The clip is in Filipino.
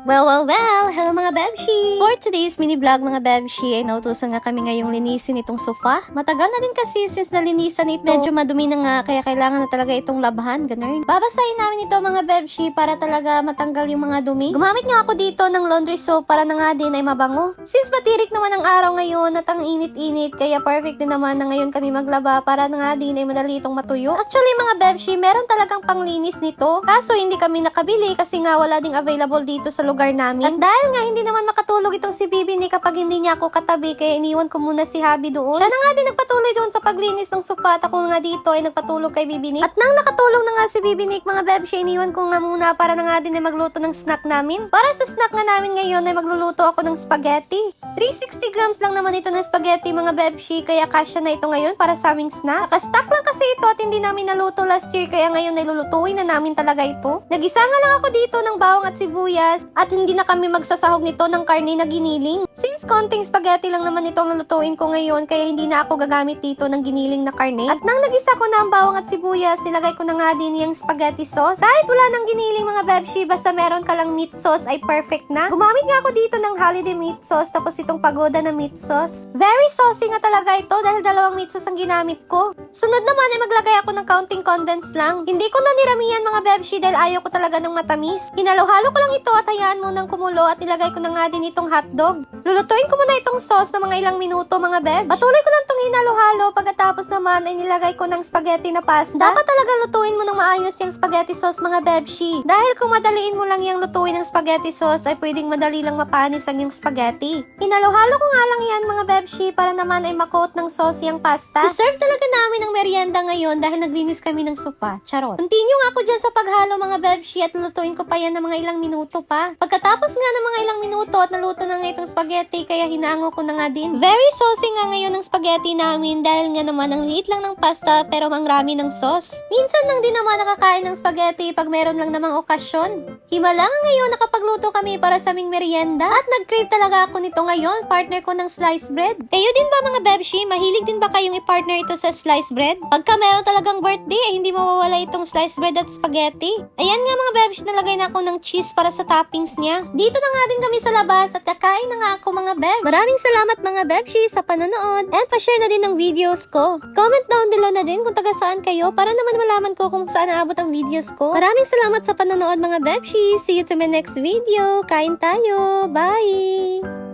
Well, hello mga Bebshi! For today's mini vlog mga Bebshi, ay nautusan nga kami ngayong linisin itong sofa. Matagal na din kasi since nalinisan ito, medyo madumi na nga, kaya kailangan na talaga itong labhan, ganun. Babasahin namin ito mga Bebshi para talaga matanggal yung mga dumi. Gumamit nga ako dito ng laundry soap para na nga din ay mabango. Since matirik naman ang araw ngayon at ang init-init, kaya perfect din naman na ngayon kami maglaba para na nga din ay madali itong matuyo. Actually mga Bebshi, meron talagang panglinis nito. Kaso hindi kami nakabili kasi nga wala ding available dito sa lugar namin. At dahil nga hindi naman makatulog itong si Bibi ni kapag hindi niya ako katabi, kaya iniwan ko muna si Habi doon. Siya na nga din nagpatuloy doon sa paglinis ng sofa at ako nga dito ay nagpatulog kay Bibi Nick. At nang nakatulog na nga si Bibi Nick mga Bebshi, iniwan ko nga muna para na nga din ay magluto ng snack namin. Para sa snack nga namin ngayon ay magluluto ako ng spaghetti. 360 grams lang naman ito ng spaghetti mga Bebshi, kaya kasya na ito ngayon para sa aming snack. Nakastock lang kasi ito at hindi namin naluto last year, kaya ngayon ay lulutuin na namin talaga ito. Nagisa nga lang ako dito ng bawang at sibuyas at hindi na kami magsasahog nito ng karne na giniling. Since konting spaghetti lang naman itong lulutuin ko ngayon, kaya hindi na ako gagamit dito ng giniling na karne. At nang nagisa ko na ang bawang at sibuyas, nilagay ko na nga din yung spaghetti sauce. Kahit wala ng giniling mga Bebshi, basta meron ka lang meat sauce ay perfect na. Gumamit nga ako dito ng holiday meat sauce tapos itong pagoda na meat sauce. Very saucy nga talaga ito dahil dalawang meat sauce ang ginamit ko. Sunod naman ay maglagay ako ng counting condensed lang. Hindi ko na niramihan mga Bebshi dahil ayaw ko talaga ng matamis. Hinalo-halo ko lang ito at hayaan munang kumulo at ilagay ko na nga din itong hotdog. Lulutuin ko muna itong sauce na mga ilang minuto mga Bebs. Patuloy ko lang itong hinalo-halo, pagkatapos naman ay nilagay ko ng spaghetti na pasta. Dapat talaga lutuin mo ng maayos yung spaghetti sauce mga Bebshi. Dahil kung madaliin mo lang yung lutuin ng spaghetti sauce ay pwedeng madali lang mapanis ang yung spaghetti. Hinalo-halo ko nga lang yan mga Bebshi para naman ay makoat ng sauce yung pasta. Deserve talaga namin ng merienda ngayon dahil naglinis kami ng sopa. Charot. Continue nga ako dyan sa paghalo mga Bebshi at lutuin ko pa yan ng mga ilang minuto pa. Pagkatapos nga ng mga ilang minuto at naluto na nga itong spaghetti, kaya hinango ko na nga din. Very saucy nga ngayon ng spaghetti namin dahil nga naman ang liit lang ng pasta pero ang rami ng sauce. Minsan lang din naman nakakain ng spaghetti pag meron lang namang okasyon. Himala nga ngayon nakapagluto kami para sa aming merienda at nag-crave talaga ako nito ngayon, partner ko ng sliced bread. Kayo din ba mga Bebshi? Mahilig din ba kayong i-partner ito sa sliced bread? Pagka meron talagang birthday ay hindi mawawala itong sliced bread at spaghetti. Ayan nga mga Bebshi, nalagay na ako ng cheese para sa toppings niya. Dito na nga din kami sa labas at kakain na nga ako mga Bebs. Maraming salamat mga Bebshi sa panonood and pa-share na din ng videos ko. Comment down below na din kung taga saan kayo para naman malaman ko kung saan naabot ang videos ko. Maraming salamat sa panonood mga Bebshi. See you to my next video. Kain tayo. Bye!